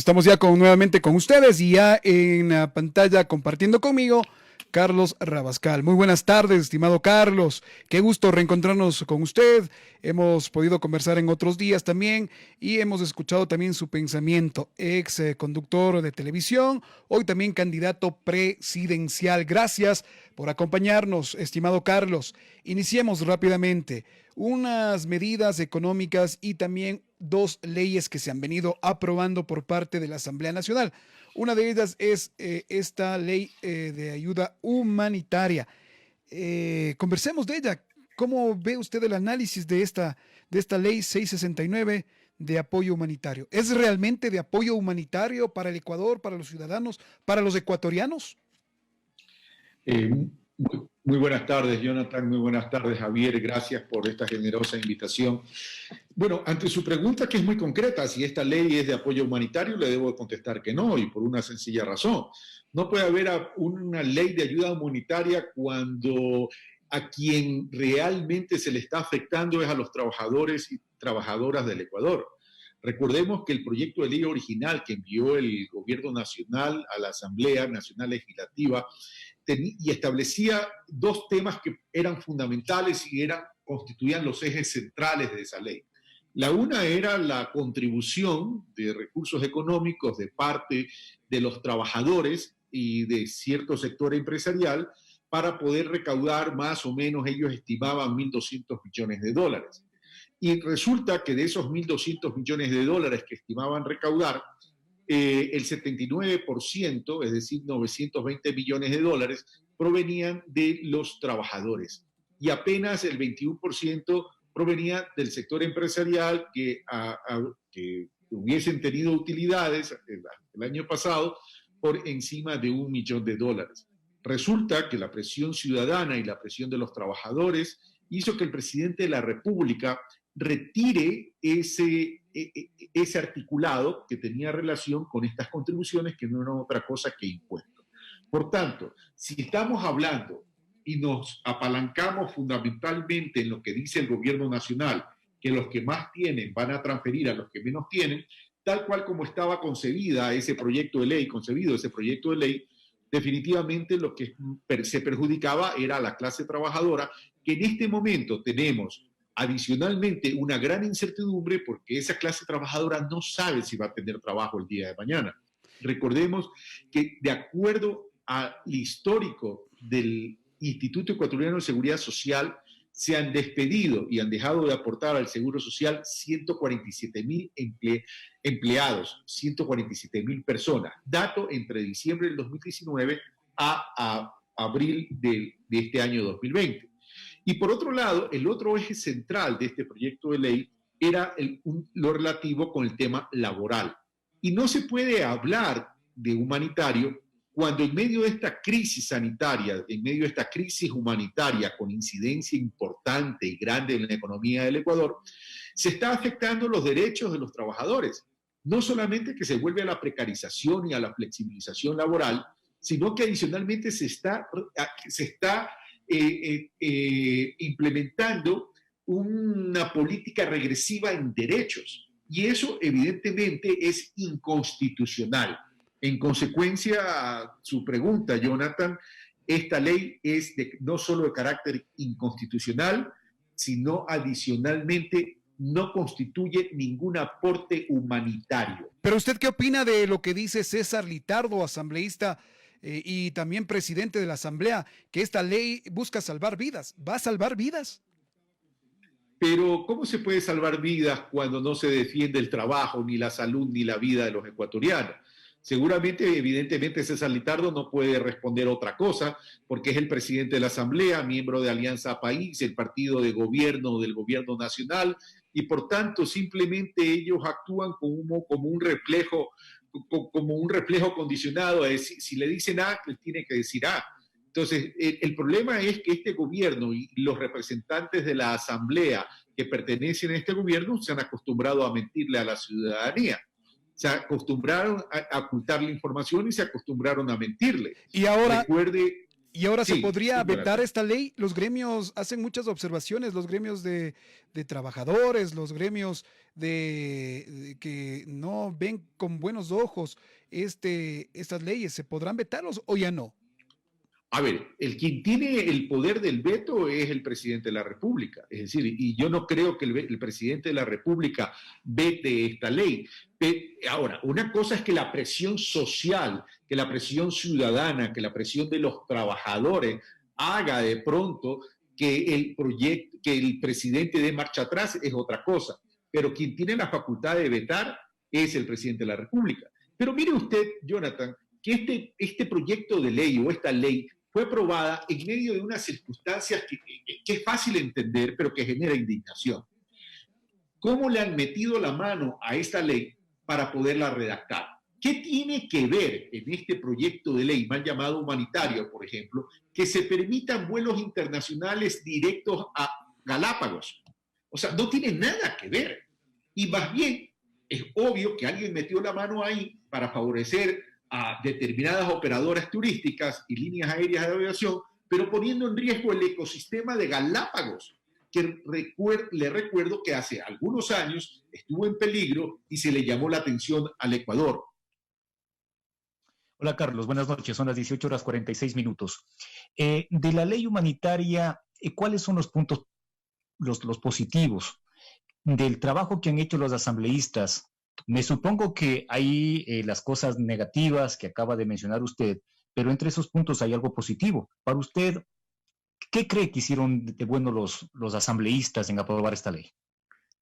Estamos ya nuevamente con ustedes y ya en la pantalla compartiendo conmigo Carlos Rabascal. Muy buenas tardes, estimado Carlos. Qué gusto reencontrarnos con usted. Hemos podido conversar en otros días también y hemos escuchado también su pensamiento. Ex conductor de televisión, hoy también candidato presidencial. Gracias por acompañarnos, estimado Carlos. Iniciemos rápidamente. Unas medidas económicas y también dos leyes que se han venido aprobando por parte de la Asamblea Nacional. Una de ellas es esta ley de ayuda humanitaria. Conversemos de ella. ¿Cómo ve usted el análisis de esta ley 669 de apoyo humanitario? ¿Es realmente de apoyo humanitario para el Ecuador, para los ciudadanos, para los ecuatorianos? Muy buenas tardes, Jonathan. Muy buenas tardes, Javier. Gracias por esta generosa invitación. Bueno, ante su pregunta, que es muy concreta, si esta ley es de apoyo humanitario, le debo contestar que no, y por una sencilla razón. No puede haber una ley de ayuda humanitaria cuando a quien realmente se le está afectando es a los trabajadores y trabajadoras del Ecuador. Recordemos que el proyecto de ley original que envió el Gobierno Nacional a la Asamblea Nacional Legislativa y establecía dos temas que eran fundamentales y constituían los ejes centrales de esa ley. La una era la contribución de recursos económicos de parte de los trabajadores y de cierto sector empresarial para poder recaudar más o menos, ellos estimaban 1.200 millones de dólares. Y resulta que de esos 1.200 millones de dólares que estimaban recaudar, el 79%, es decir, 920 millones de dólares, provenían de los trabajadores y apenas el 21% provenía del sector empresarial que hubiesen tenido utilidades el año pasado por encima de $1 millón. Resulta que la presión ciudadana y la presión de los trabajadores hizo que el presidente de la República retire ese articulado que tenía relación con estas contribuciones, que no eran otra cosa que impuestos. Por tanto, si estamos hablando y nos apalancamos fundamentalmente en lo que dice el gobierno nacional, que los que más tienen van a transferir a los que menos tienen, tal cual como estaba concebido ese proyecto de ley, definitivamente lo que se perjudicaba era a la clase trabajadora, que en este momento tenemos adicionalmente una gran incertidumbre porque esa clase trabajadora no sabe si va a tener trabajo el día de mañana. Recordemos que de acuerdo al histórico del Instituto Ecuatoriano de Seguridad Social, se han despedido y han dejado de aportar al Seguro Social 147,000 empleados, 147,000 personas. Dato entre diciembre del 2019 a abril de este año 2020. Y por otro lado, el otro eje central de este proyecto de ley era lo relativo con el tema laboral. Y no se puede hablar de humanitario cuando en medio de esta crisis sanitaria, en medio de esta crisis humanitaria con incidencia importante y grande en la economía del Ecuador, se está afectando los derechos de los trabajadores. No solamente que se vuelve a la precarización y a la flexibilización laboral, sino que adicionalmente se está implementando una política regresiva en derechos. Y eso evidentemente es inconstitucional. En consecuencia a su pregunta, Jonathan, esta ley es no solo de carácter inconstitucional, sino adicionalmente no constituye ningún aporte humanitario. Pero usted, ¿qué opina de lo que dice César Litardo, asambleísta y también presidente de la Asamblea, que esta ley busca salvar vidas? ¿Va a salvar vidas? Pero ¿cómo se puede salvar vidas cuando no se defiende el trabajo, ni la salud, ni la vida de los ecuatorianos? Seguramente, evidentemente, César Litardo no puede responder otra cosa, porque es el presidente de la Asamblea, miembro de Alianza País, el partido de gobierno del gobierno nacional, y por tanto simplemente ellos actúan como un reflejo condicionado, a decir, si le dicen A, él tiene que decir A. Entonces, el problema es que este gobierno y los representantes de la Asamblea que pertenecen a este gobierno se han acostumbrado a mentirle a la ciudadanía. Se acostumbraron a ocultarle información y se acostumbraron a mentirle. Y ahora, Recuerde, Y ahora se Sí, sí, podría vetar Jonathan. esta ley. Los gremios hacen muchas observaciones, los gremios de trabajadores, los gremios que no ven con buenos ojos estas leyes. ¿Se podrán vetarlos o ya no? A ver, el quien tiene el poder del veto es el presidente de la República. Es decir, y yo no creo que el presidente de la República vete esta ley. Ahora, una cosa es que la presión social, que la presión ciudadana, que la presión de los trabajadores haga de pronto que el presidente dé marcha atrás es otra cosa. Pero quien tiene la facultad de vetar es el presidente de la República. Pero mire usted, Jonathan, que este proyecto de ley o esta ley fue aprobada en medio de unas circunstancias que es fácil entender, pero que genera indignación. ¿Cómo le han metido la mano a esta ley para poderla redactar? ¿Qué tiene que ver en este proyecto de ley, mal llamado humanitario, por ejemplo, que se permitan vuelos internacionales directos a Galápagos? O sea, no tiene nada que ver. Y más bien, es obvio que alguien metió la mano ahí para favorecer a determinadas operadoras turísticas y líneas aéreas de aviación, pero poniendo en riesgo el ecosistema de Galápagos, que le recuerdo que hace algunos años estuvo en peligro y se le llamó la atención al Ecuador. Hola Carlos, buenas noches, son las 18 horas 46 minutos. De la ley humanitaria, ¿cuáles son los puntos, los positivos del trabajo que han hecho los asambleístas? Me supongo que hay las cosas negativas que acaba de mencionar usted, pero entre esos puntos hay algo positivo. Para usted, ¿qué cree que hicieron de bueno los asambleístas en aprobar esta ley?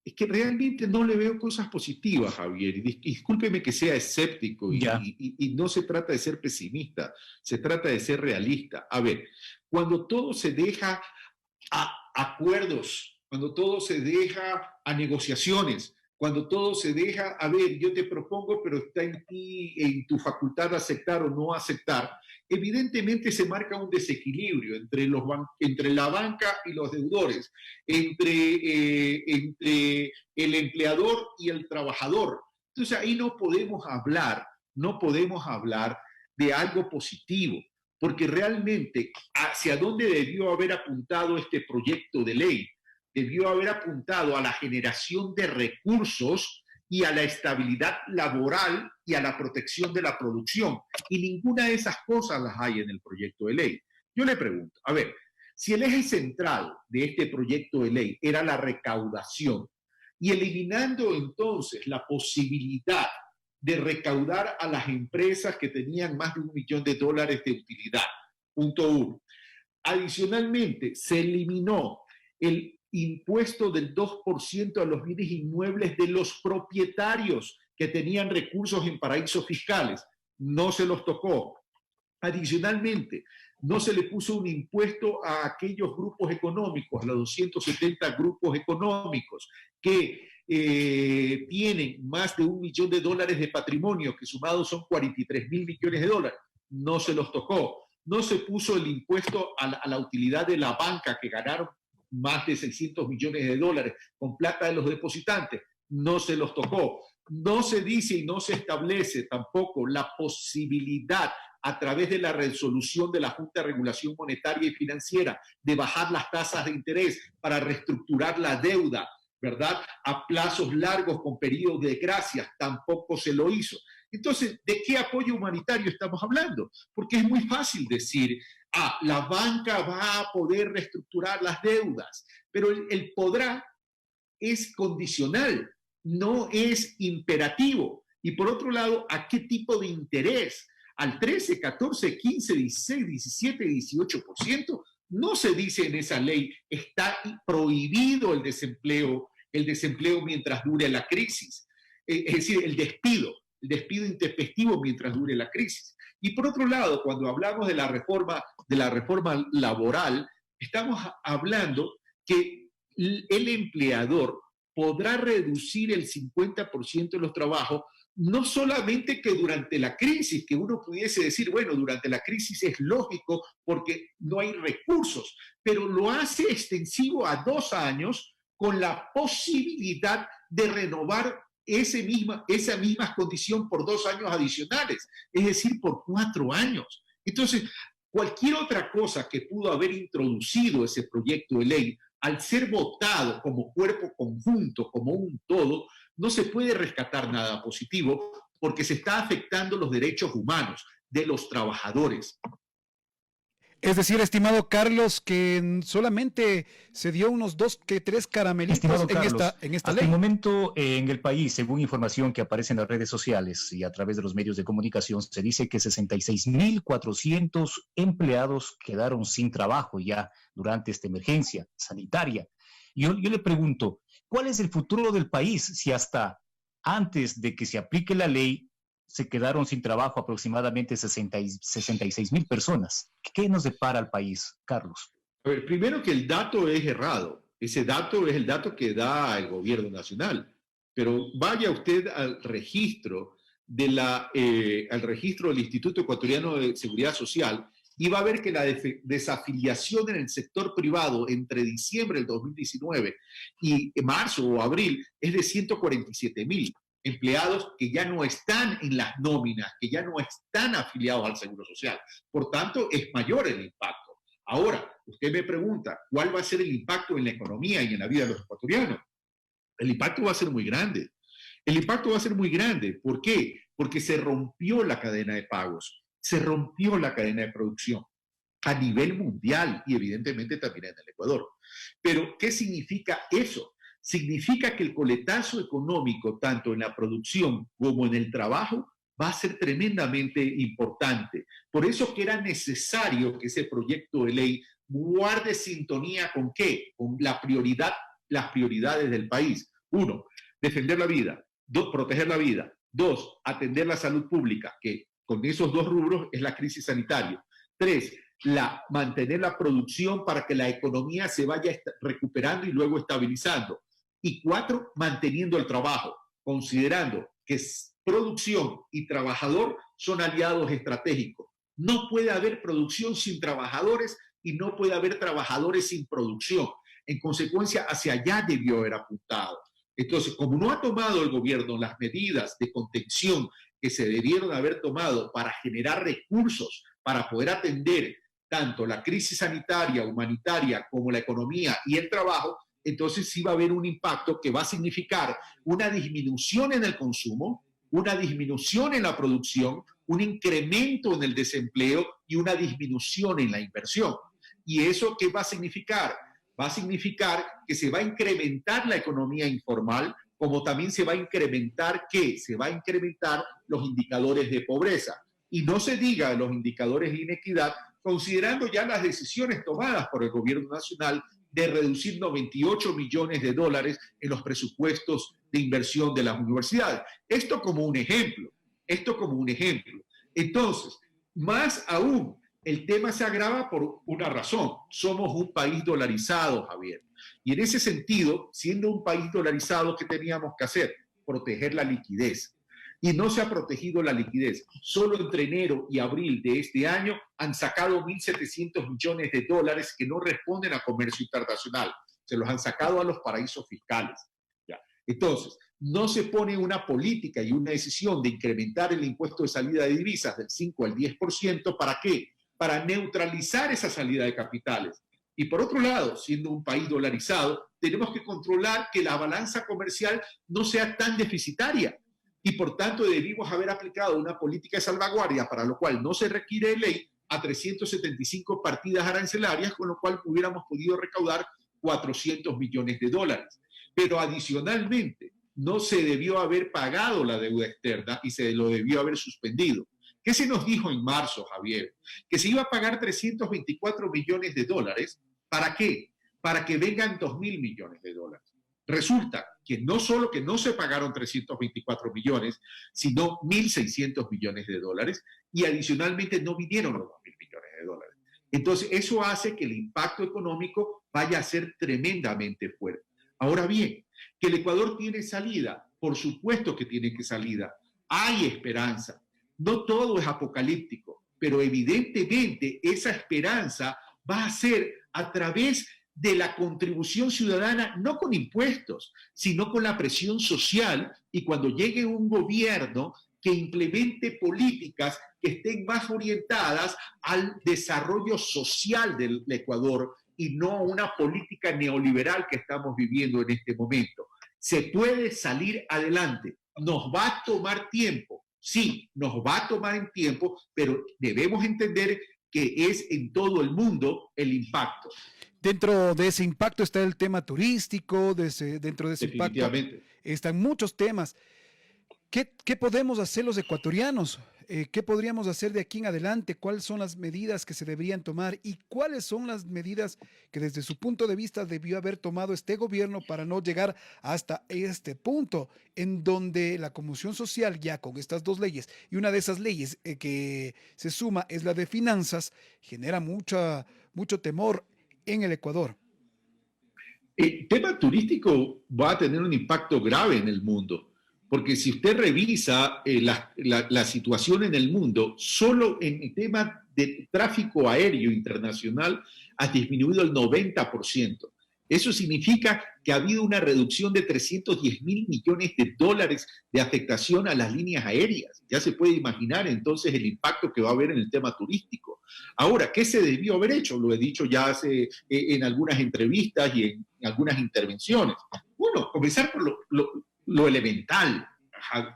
Es que realmente no le veo cosas positivas, Javier. Y discúlpeme que sea escéptico Ya. y no se trata de ser pesimista, se trata de ser realista. A ver, cuando todo se deja a acuerdos, cuando todo se deja a negociaciones, cuando todo se deja, a ver, yo te propongo, pero está en ti, en tu facultad aceptar o no aceptar, evidentemente se marca un desequilibrio entre la banca y los deudores, entre el empleador y el trabajador. Entonces ahí no podemos hablar de algo positivo, porque realmente hacia dónde debió haber apuntado este proyecto de ley, debió haber apuntado a la generación de recursos y a la estabilidad laboral y a la protección de la producción. Y ninguna de esas cosas las hay en el proyecto de ley. Yo le pregunto, a ver, si el eje central de este proyecto de ley era la recaudación, y eliminando entonces la posibilidad de recaudar a las empresas que tenían más de $1 millón de utilidad, punto uno. Adicionalmente, se eliminó el impuesto del 2% a los bienes inmuebles de los propietarios que tenían recursos en paraísos fiscales. No se los tocó. Adicionalmente, no se le puso un impuesto a aquellos grupos económicos, a los 270 grupos económicos que tienen más de $1 millón de patrimonio, que sumados son 43 mil millones de dólares. No se los tocó. No se puso el impuesto a la utilidad de la banca, que ganaron más de 600 millones de dólares con plata de los depositantes. No se los tocó. No se dice y no se establece tampoco la posibilidad a través de la resolución de la Junta de Regulación Monetaria y Financiera de bajar las tasas de interés para reestructurar la deuda, ¿verdad? A plazos largos con periodos de gracia, tampoco se lo hizo. Entonces, ¿de qué apoyo humanitario estamos hablando? Porque es muy fácil decir, la banca va a poder reestructurar las deudas, pero el podrá es condicional, no es imperativo. Y por otro lado, ¿a qué tipo de interés? Al 13, 14, 15, 16, 17, 18%. No se dice en esa ley, está prohibido el desempleo mientras dure la crisis. Es decir, el despido intempestivo mientras dure la crisis. Y por otro lado, cuando hablamos de la reforma laboral, estamos hablando que el empleador podrá reducir el 50% de los trabajos, no solamente que durante la crisis, que uno pudiese decir, bueno, durante la crisis es lógico porque no hay recursos, pero lo hace extensivo a 2 años con la posibilidad de renovar esa misma condición por 2 años adicionales, es decir, por 4 años. Entonces, Cualquier otra cosa que pudo haber introducido ese proyecto de ley, al ser votado como cuerpo conjunto, como un todo, no se puede rescatar nada positivo porque se está afectando los derechos humanos de los trabajadores. Es decir, estimado Carlos, que solamente se dio unos 2 que 3 caramelitos Estimado Carlos, en esta hasta ley. el momento en el país, según información que aparece en las redes sociales y a través de los medios de comunicación, se dice que 66.400 empleados quedaron sin trabajo ya durante esta emergencia sanitaria. Yo le pregunto, ¿cuál es el futuro del país si hasta antes de que se aplique la ley se quedaron sin trabajo aproximadamente 66.000 personas? ¿Qué nos depara al país, Carlos? A ver, primero que el dato es errado. Ese dato es el dato que da el gobierno nacional. Pero vaya usted al registro al registro del Instituto Ecuatoriano de Seguridad Social y va a ver que la desafiliación en el sector privado entre diciembre del 2019 y marzo o abril es de 147.000 empleados que ya no están en las nóminas, que ya no están afiliados al Seguro Social. Por tanto, es mayor el impacto. Ahora, usted me pregunta, ¿cuál va a ser el impacto en la economía y en la vida de los ecuatorianos? El impacto va a ser muy grande. El impacto va a ser muy grande. ¿Por qué? Porque se rompió la cadena de pagos, se rompió la cadena de producción a nivel mundial y evidentemente también en el Ecuador. Pero, ¿qué significa eso? Significa que el coletazo económico, tanto en la producción como en el trabajo, va a ser tremendamente importante. Por eso que era necesario que ese proyecto de ley guarde sintonía con ¿qué? Con las prioridades del país. 1, defender la vida. 2, proteger la vida. 2, atender la salud pública, que con esos 2 rubros es la crisis sanitaria. 3, mantener la producción para que la economía se vaya recuperando y luego estabilizando. Y 4, manteniendo el trabajo, considerando que producción y trabajador son aliados estratégicos. No puede haber producción sin trabajadores y no puede haber trabajadores sin producción. En consecuencia, hacia allá debió haber apuntado. Entonces, como no ha tomado el gobierno las medidas de contención que se debieron haber tomado para generar recursos para poder atender tanto la crisis sanitaria, humanitaria, como la economía y el trabajo, entonces sí va a haber un impacto que va a significar una disminución en el consumo, una disminución en la producción, un incremento en el desempleo y una disminución en la inversión. ¿Y eso qué va a significar? Va a significar que se va a incrementar la economía informal, como también se va a incrementar, ¿qué? Se va a incrementar los indicadores de pobreza. Y no se diga los indicadores de inequidad, considerando ya las decisiones tomadas por el gobierno nacional de reducir 98 millones de dólares en los presupuestos de inversión de las universidades. Esto como un ejemplo. Entonces, más aún, el tema se agrava por una razón. Somos un país dolarizado, Javier. Y en ese sentido, siendo un país dolarizado, ¿qué teníamos que hacer? Proteger la liquidez. Y no se ha protegido la liquidez. Solo entre enero y abril de este año han sacado 1.700 millones de dólares que no responden a comercio internacional. Se los han sacado a los paraísos fiscales. ¿Ya? Entonces, no se pone una política y una decisión de incrementar el impuesto de salida de divisas del 5 al 10%. ¿Para qué? Para neutralizar esa salida de capitales. Y por otro lado, siendo un país dolarizado, tenemos que controlar que la balanza comercial no sea tan deficitaria. Y por tanto debimos haber aplicado una política de salvaguardia, para lo cual no se requiere ley, a 375 partidas arancelarias, con lo cual hubiéramos podido recaudar 400 millones de dólares. Pero adicionalmente, no se debió haber pagado la deuda externa y se lo debió haber suspendido. ¿Qué se nos dijo en marzo, Javier? Que se iba a pagar 324 millones de dólares. ¿Para qué? Para que vengan 2.000 millones de dólares. Resulta que no solo que no se pagaron 324 millones, sino 1.600 millones de dólares y adicionalmente no vinieron los 2.000 millones de dólares. Entonces, eso hace que el impacto económico vaya a ser tremendamente fuerte. Ahora bien, que el Ecuador tiene salida, por supuesto que tiene que salida. Hay esperanza. No todo es apocalíptico, pero evidentemente esa esperanza va a ser a través de la contribución ciudadana, no con impuestos, sino con la presión social, y cuando llegue un gobierno que implemente políticas que estén más orientadas al desarrollo social del Ecuador y no a una política neoliberal que estamos viviendo en este momento. Se puede salir adelante. Nos va a tomar tiempo. Sí, nos va a tomar tiempo, pero debemos entender que es en todo el mundo el impacto. Dentro de ese impacto está el tema turístico, dentro de ese impacto están muchos temas. ¿Qué podemos hacer los ecuatorianos? ¿Qué podríamos hacer de aquí en adelante? ¿Cuáles son las medidas que se deberían tomar? ¿Y cuáles son las medidas que desde su punto de vista debió haber tomado este gobierno para no llegar hasta este punto en donde la conmoción social ya con estas dos leyes y una de esas leyes que se suma es la de finanzas, genera mucho temor en el Ecuador? El tema turístico va a tener un impacto grave en el mundo. Porque si usted revisa la situación en el mundo, solo en el tema de tráfico aéreo internacional ha disminuido el 90%. Eso significa que ha habido una reducción de 310.000 millones de dólares de afectación a las líneas aéreas. Ya se puede imaginar entonces el impacto que va a haber en el tema turístico. Ahora, ¿qué se debió haber hecho? Lo he dicho ya en algunas entrevistas y en algunas intervenciones. Bueno, comenzar por lo elemental,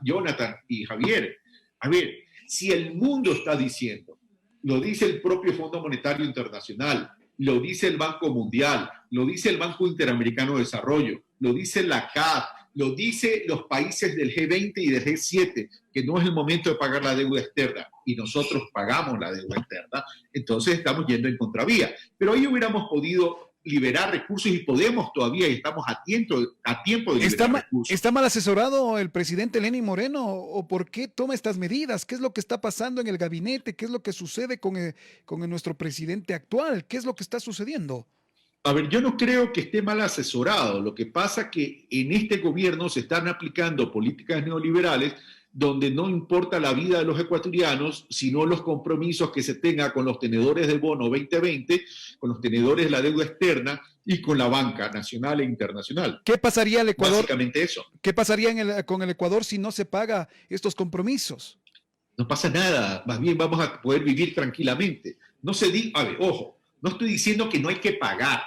Jonathan y Javier. A ver, si el mundo está diciendo, lo dice el propio Fondo Monetario Internacional, lo dice el Banco Mundial, lo dice el Banco Interamericano de Desarrollo, lo dice la CAF, lo dice los países del G20 y del G7, que no es el momento de pagar la deuda externa, y nosotros pagamos la deuda externa, entonces estamos yendo en contravía. Pero ahí hubiéramos podido liberar recursos y podemos todavía, y estamos a tiempo de liberar recursos. ¿Está mal asesorado el presidente Lenín Moreno o por qué toma estas medidas? ¿Qué es lo que está pasando en el gabinete? ¿Qué es lo que sucede con nuestro presidente actual? ¿Qué es lo que está sucediendo? A ver, yo no creo que esté mal asesorado. Lo que pasa es que en este gobierno se están aplicando políticas neoliberales donde no importa la vida de los ecuatorianos, sino los compromisos que se tenga con los tenedores del bono 2020, con los tenedores de la deuda externa y con la banca nacional e internacional. ¿Qué pasaría el Ecuador? Básicamente eso. ¿Qué pasaría con el Ecuador si no se paga estos compromisos? No pasa nada, más bien vamos a poder vivir tranquilamente. No se diga, a ver, ojo, no estoy diciendo que no hay que pagar.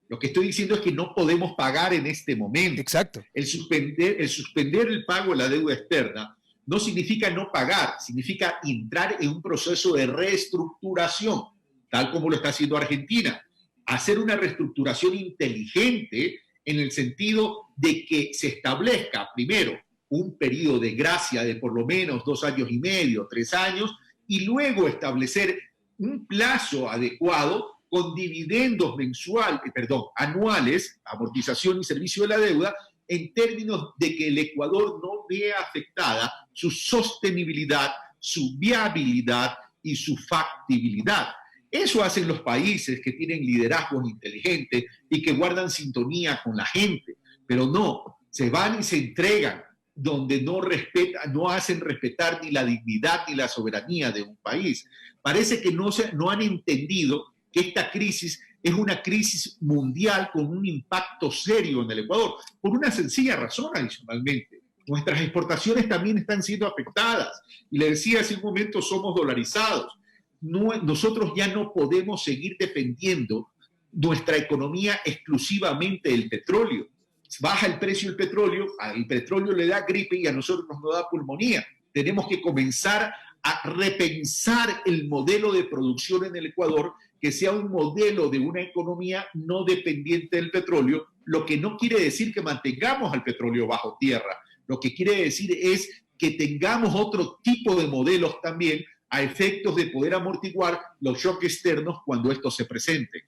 Lo que estoy diciendo es que no podemos pagar en este momento. Exacto. El suspender el pago de la deuda externa no significa no pagar, significa entrar en un proceso de reestructuración, tal como lo está haciendo Argentina. Hacer una reestructuración inteligente en el sentido de que se establezca primero un periodo de gracia de por lo menos 2 años y medio, 3 años, y luego establecer un plazo adecuado con dividendos anuales, amortización y servicio de la deuda, en términos de que el Ecuador no vea afectada su sostenibilidad, su viabilidad y su factibilidad. Eso hacen los países que tienen liderazgos inteligentes y que guardan sintonía con la gente, pero no, se van y se entregan donde no hacen respetar ni la dignidad ni la soberanía de un país. Parece que no han entendido que esta crisis es una crisis mundial con un impacto serio en el Ecuador, por una sencilla razón adicionalmente. Nuestras exportaciones también están siendo afectadas. Y le decía hace un momento, somos dolarizados. Nosotros ya no podemos seguir dependiendo nuestra economía exclusivamente del petróleo. Baja el precio del petróleo, al petróleo le da gripe y a nosotros nos da pulmonía. Tenemos que comenzar a repensar el modelo de producción en el Ecuador, que sea un modelo de una economía no dependiente del petróleo, lo que no quiere decir que mantengamos al petróleo bajo tierra, lo que quiere decir es que tengamos otro tipo de modelos también a efectos de poder amortiguar los shocks externos cuando estos se presenten.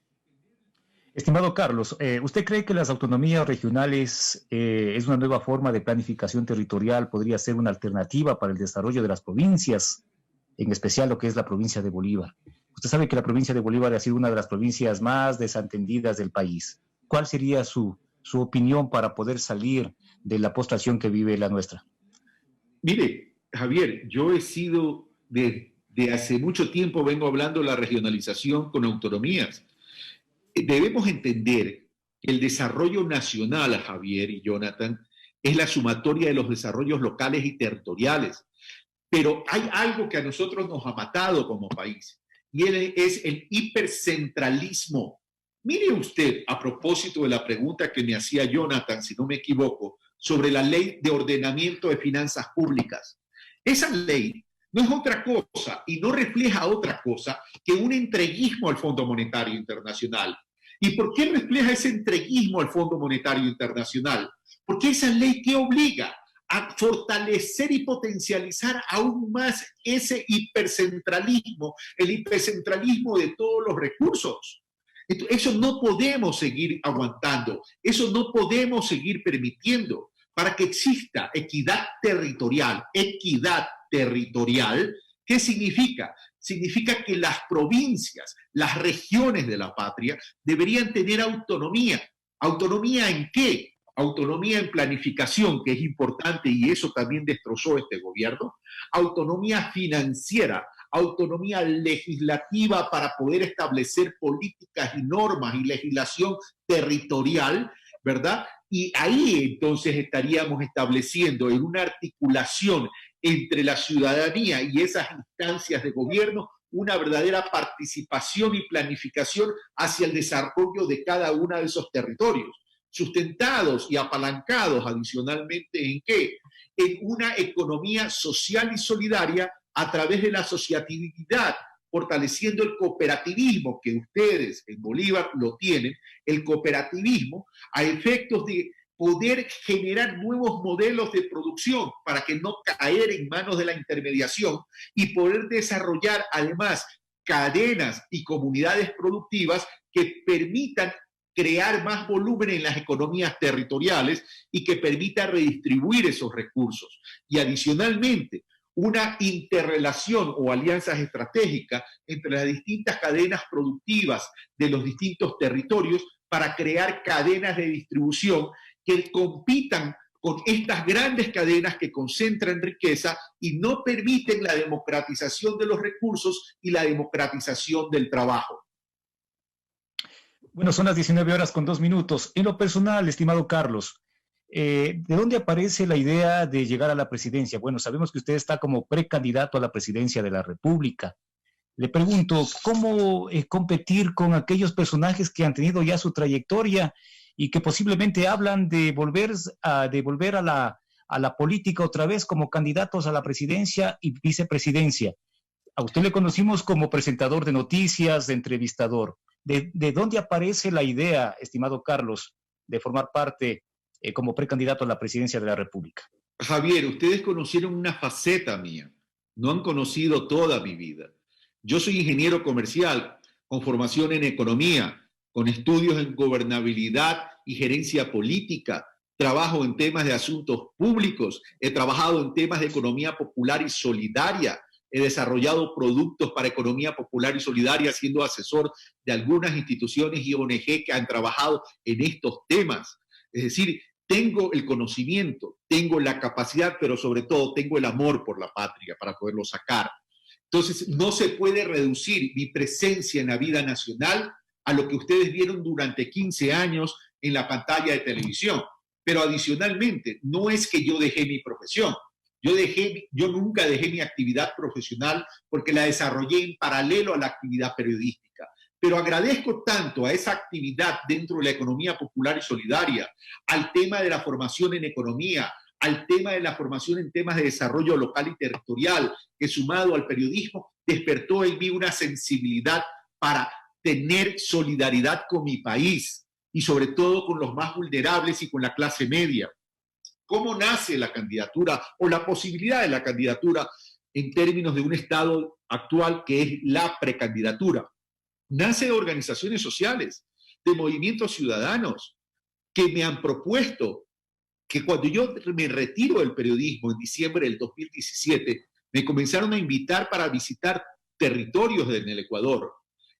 Estimado Carlos, ¿usted cree que las autonomías regionales es una nueva forma de planificación territorial? ¿Podría ser una alternativa para el desarrollo de las provincias, en especial lo que es la provincia de Bolívar? Usted sabe que la provincia de Bolívar ha sido una de las provincias más desatendidas del país. ¿Cuál sería su opinión para poder salir de la postración que vive la nuestra? Mire, Javier, yo he sido, de hace mucho tiempo vengo hablando de la regionalización con autonomías. Debemos entender que el desarrollo nacional, Javier y Jonathan, es la sumatoria de los desarrollos locales y territoriales. Pero hay algo que a nosotros nos ha matado como país, y es el hipercentralismo. Mire usted, a propósito de la pregunta que me hacía Jonathan, si no me equivoco, sobre la ley de ordenamiento de finanzas públicas. Esa ley no es otra cosa y no refleja otra cosa que un entreguismo al Fondo Monetario Internacional. ¿Y por qué refleja ese entreguismo al Fondo Monetario Internacional? Porque esa ley que obliga a fortalecer y potencializar aún más ese hipercentralismo, el hipercentralismo de todos los recursos. Eso no podemos seguir aguantando, eso no podemos seguir permitiendo. Para que exista equidad territorial, ¿qué significa? Significa que las provincias, las regiones de la patria deberían tener autonomía. ¿Autonomía en qué? Autonomía en planificación, que es importante y eso también destrozó este gobierno. Autonomía financiera, autonomía legislativa para poder establecer políticas y normas y legislación territorial, ¿verdad? Y ahí entonces estaríamos estableciendo en una articulación entre la ciudadanía y esas instancias de gobierno una verdadera participación y planificación hacia el desarrollo de cada uno de esos territorios, sustentados y apalancados adicionalmente ¿en qué? En una economía social y solidaria a través de la asociatividad, fortaleciendo el cooperativismo, que ustedes en Bolívar lo tienen, el cooperativismo, a efectos de poder generar nuevos modelos de producción para que no caer en manos de la intermediación y poder desarrollar además cadenas y comunidades productivas que permitan crear más volumen en las economías territoriales y que permita redistribuir esos recursos. Y adicionalmente, una interrelación o alianzas estratégicas entre las distintas cadenas productivas de los distintos territorios para crear cadenas de distribución que compitan con estas grandes cadenas que concentran riqueza y no permiten la democratización de los recursos y la democratización del trabajo. Bueno, son las 19:02. En lo personal, estimado Carlos, ¿de dónde aparece la idea de llegar a la presidencia? Bueno, sabemos que usted está como precandidato a la presidencia de la República. Le pregunto, ¿cómo competir con aquellos personajes que han tenido ya su trayectoria y que posiblemente hablan de volver a la política otra vez como candidatos a la presidencia y vicepresidencia? A usted le conocimos como presentador de noticias, de entrevistador. ¿De dónde aparece la idea, estimado Carlos, de formar parte como precandidato a la presidencia de la República? Javier, ustedes conocieron una faceta mía, no han conocido toda mi vida. Yo soy ingeniero comercial con formación en economía, con estudios en gobernabilidad y gerencia política. Trabajo en temas de asuntos públicos, he trabajado en temas de economía popular y solidaria, he desarrollado productos para economía popular y solidaria siendo asesor de algunas instituciones y ONG que han trabajado en estos temas. Es decir, tengo el conocimiento, tengo la capacidad, pero sobre todo tengo el amor por la patria para poderlo sacar. Entonces, no se puede reducir mi presencia en la vida nacional a lo que ustedes vieron durante 15 años en la pantalla de televisión. Pero adicionalmente, no es que yo dejé mi profesión. Yo nunca dejé mi actividad profesional porque la desarrollé en paralelo a la actividad periodística. Pero agradezco tanto a esa actividad dentro de la economía popular y solidaria, al tema de la formación en economía, al tema de la formación en temas de desarrollo local y territorial, que sumado al periodismo despertó en mí una sensibilidad para tener solidaridad con mi país y sobre todo con los más vulnerables y con la clase media. ¿Cómo nace la candidatura o la posibilidad de la candidatura en términos de un estado actual que es la precandidatura? Nace de organizaciones sociales, de movimientos ciudadanos que me han propuesto que cuando yo me retiro del periodismo en diciembre del 2017, me comenzaron a invitar para visitar territorios en el Ecuador.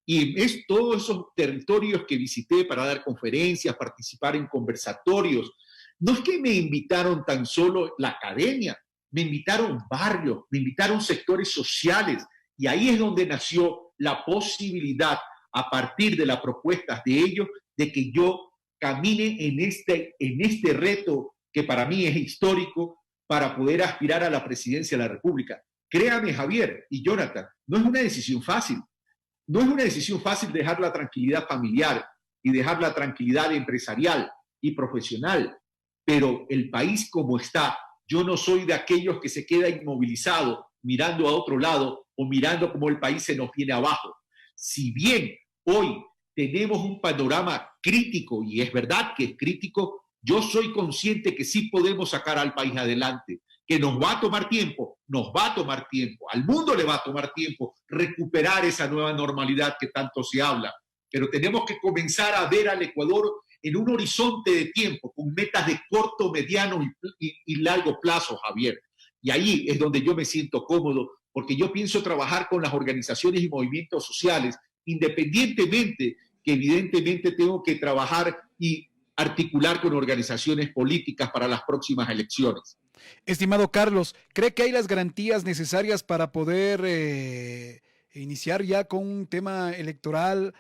Y es todos esos territorios que visité para dar conferencias, participar en conversatorios. No es que me invitaron tan solo la academia, me invitaron barrios, me invitaron sectores sociales. Y ahí es donde nació la posibilidad, a partir de las propuestas de ellos, de que yo camine en este reto que para mí es histórico para poder aspirar a la presidencia de la República. Créame, Javier y Jonathan, no es una decisión fácil. No es una decisión fácil dejar la tranquilidad familiar y dejar la tranquilidad empresarial y profesional, pero el país como está, yo no soy de aquellos que se queda inmovilizado mirando a otro lado o mirando cómo el país se nos viene abajo. Si bien hoy tenemos un panorama crítico, y es verdad que es crítico, yo soy consciente que sí podemos sacar al país adelante, que nos va a tomar tiempo, al mundo le va a tomar tiempo recuperar esa nueva normalidad que tanto se habla, pero tenemos que comenzar a ver al Ecuador en un horizonte de tiempo, con metas de corto, mediano y largo plazo, Javier. Y ahí es donde yo me siento cómodo, porque yo pienso trabajar con las organizaciones y movimientos sociales, independientemente que evidentemente tengo que trabajar y articular con organizaciones políticas para las próximas elecciones. Estimado Carlos, ¿cree que hay las garantías necesarias para poder iniciar ya con un tema electoral?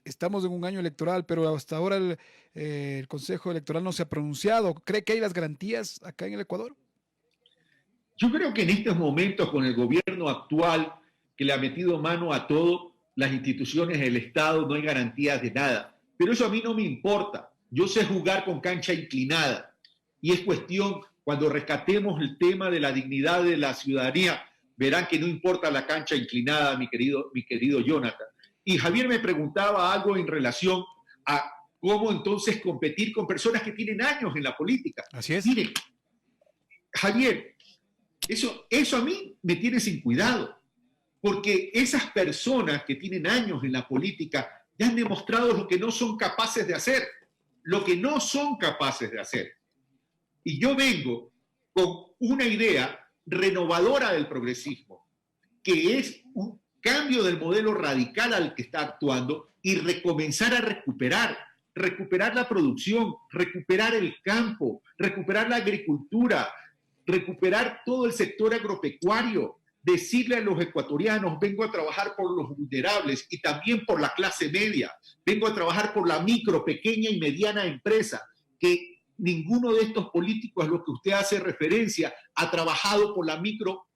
Estamos en un año electoral, pero hasta ahora el Consejo Electoral no se ha pronunciado. ¿Cree que hay las garantías acá en el Ecuador? Yo creo que en estos momentos, con el gobierno actual que le ha metido mano a todo, las instituciones del Estado, no hay garantías de nada. Pero eso a mí no me importa. Yo sé jugar con cancha inclinada. Y es cuestión, cuando rescatemos el tema de la dignidad de la ciudadanía, verán que no importa la cancha inclinada, mi querido Jonathan. Y Javier me preguntaba algo en relación a cómo entonces competir con personas que tienen años en la política. Así es. Miren, Javier, eso a mí me tiene sin cuidado, porque esas personas que tienen años en la política ya han demostrado lo que no son capaces de hacer, Y yo vengo con una idea renovadora del progresismo, que es un cambio del modelo radical al que está actuando y recomenzar a recuperar la producción, recuperar el campo, recuperar la agricultura, recuperar todo el sector agropecuario, decirle a los ecuatorianos, vengo a trabajar por los vulnerables y también por la clase media, vengo a trabajar por la micro, pequeña y mediana empresa, que ninguno de estos políticos a los que usted hace referencia ha trabajado por la micro,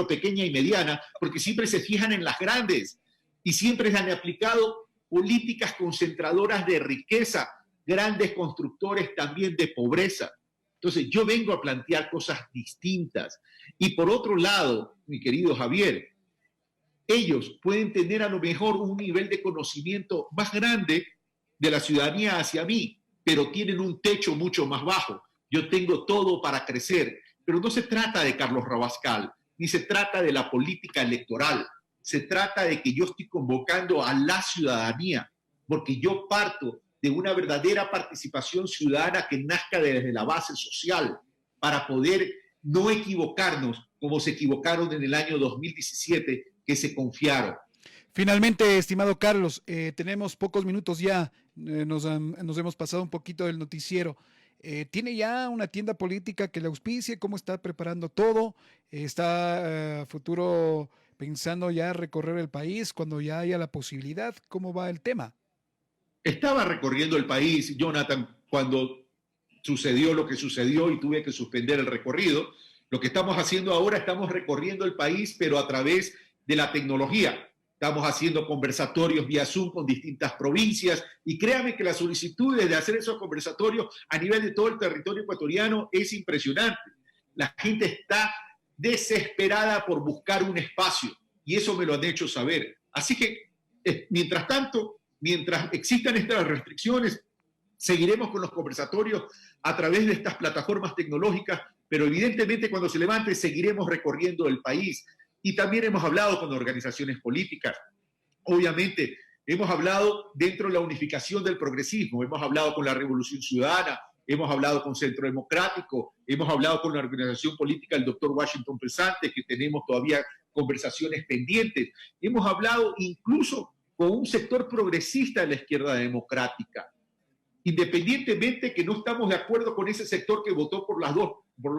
pequeña y mediana, porque siempre se fijan en las grandes y siempre han aplicado políticas concentradoras de riqueza, grandes constructores también de pobreza. Entonces, yo vengo a plantear cosas distintas. Y por otro lado, mi querido Javier, ellos pueden tener a lo mejor un nivel de conocimiento más grande de la ciudadanía hacia mí, pero tienen un techo mucho más bajo. Yo tengo todo para crecer, pero no se trata de Carlos Rabascal, ni se trata de la política electoral. Se trata de que yo estoy convocando a la ciudadanía, porque yo parto de una verdadera participación ciudadana que nazca desde la base social, para poder no equivocarnos como se equivocaron en el año 2017, que se confiaron. Finalmente, estimado Carlos, tenemos pocos minutos ya, nos hemos pasado un poquito del noticiero. ¿Tiene ya una tienda política que le auspicie? ¿Cómo está preparando todo? ¿Está futuro pensando ya recorrer el país cuando ya haya la posibilidad? ¿Cómo va el tema? Estaba recorriendo el país, Jonathan, cuando sucedió lo que sucedió y tuve que suspender el recorrido. Lo que estamos haciendo ahora, estamos recorriendo el país, pero a través de la tecnología. Estamos haciendo conversatorios vía Zoom con distintas provincias y créame que las solicitudes de hacer esos conversatorios a nivel de todo el territorio ecuatoriano es impresionante. La gente está desesperada por buscar un espacio y eso me lo han hecho saber. Así que, mientras tanto, mientras existan estas restricciones, seguiremos con los conversatorios a través de estas plataformas tecnológicas, pero evidentemente cuando se levante seguiremos recorriendo el país. Y también hemos hablado con organizaciones políticas. Obviamente, hemos hablado dentro de la unificación del progresismo, hemos hablado con la Revolución Ciudadana, hemos hablado con Centro Democrático, hemos hablado con la organización política del doctor Washington Pesante, que tenemos todavía conversaciones pendientes. Hemos hablado incluso con un sector progresista de la izquierda democrática, independientemente que no estamos de acuerdo con ese sector que votó por los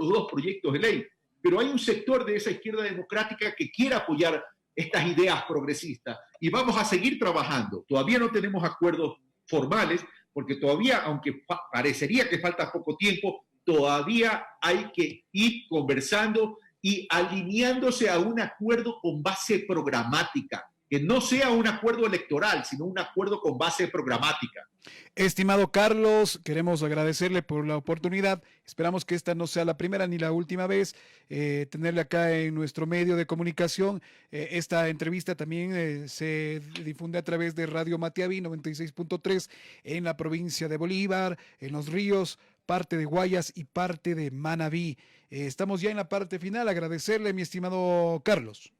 dos proyectos de ley. Pero hay un sector de esa izquierda democrática que quiere apoyar estas ideas progresistas y vamos a seguir trabajando. Todavía no tenemos acuerdos formales porque todavía, aunque parecería que falta poco tiempo, todavía hay que ir conversando y alineándose a un acuerdo con base programática, que no sea un acuerdo electoral, sino un acuerdo con base programática. Estimado Carlos, queremos agradecerle por la oportunidad. Esperamos que esta no sea la primera ni la última vez tenerle acá en nuestro medio de comunicación. Esta entrevista también se difunde a través de Radio Matiaví 96.3 en la provincia de Bolívar, en Los Ríos, parte de Guayas y parte de Manabí. Estamos ya en la parte final. Agradecerle, mi estimado Carlos.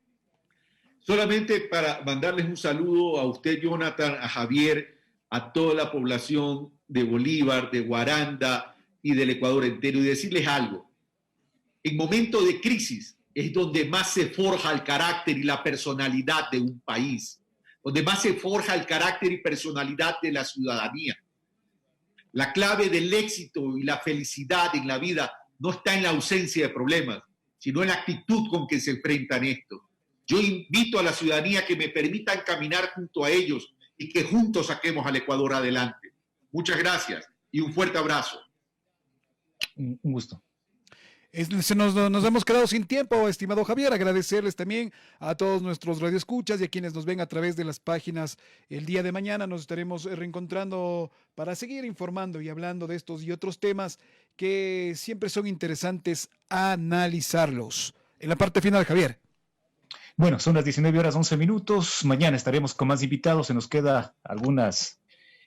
Solamente para mandarles un saludo a usted, Jonathan, a Javier, a toda la población de Bolívar, de Guaranda y del Ecuador entero, y decirles algo. En momentos de crisis es donde más se forja el carácter y la personalidad de un país, donde más se forja el carácter y personalidad de la ciudadanía. La clave del éxito y la felicidad en la vida no está en la ausencia de problemas, sino en la actitud con que se enfrentan estos. Yo invito a la ciudadanía que me permitan caminar junto a ellos y que juntos saquemos al Ecuador adelante. Muchas gracias y un fuerte abrazo. Un gusto. Nos hemos quedado sin tiempo, estimado Javier. Agradecerles también a todos nuestros radioescuchas y a quienes nos ven a través de las páginas. El día de mañana nos estaremos reencontrando para seguir informando y hablando de estos y otros temas que siempre son interesantes analizarlos. En la parte final, Javier. Bueno, son las 19:11. Mañana estaremos con más invitados. Se nos queda algunas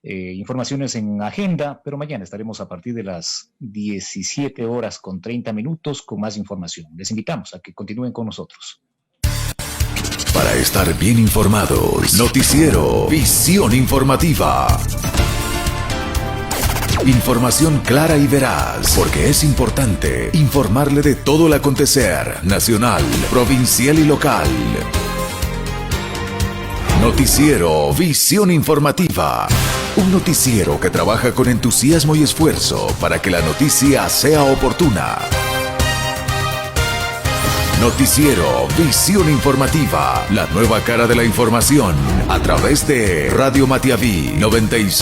informaciones en agenda, pero mañana estaremos a partir de las 17:30 con más información. Les invitamos a que continúen con nosotros. Para estar bien informados, Noticiero Visión Informativa. Información clara y veraz, porque es importante informarle de todo el acontecer nacional, provincial y local. Noticiero Visión Informativa. Un noticiero que trabaja con entusiasmo y esfuerzo para que la noticia sea oportuna. Noticiero Visión Informativa. La nueva cara de la información a través de Radio Matiaví 96.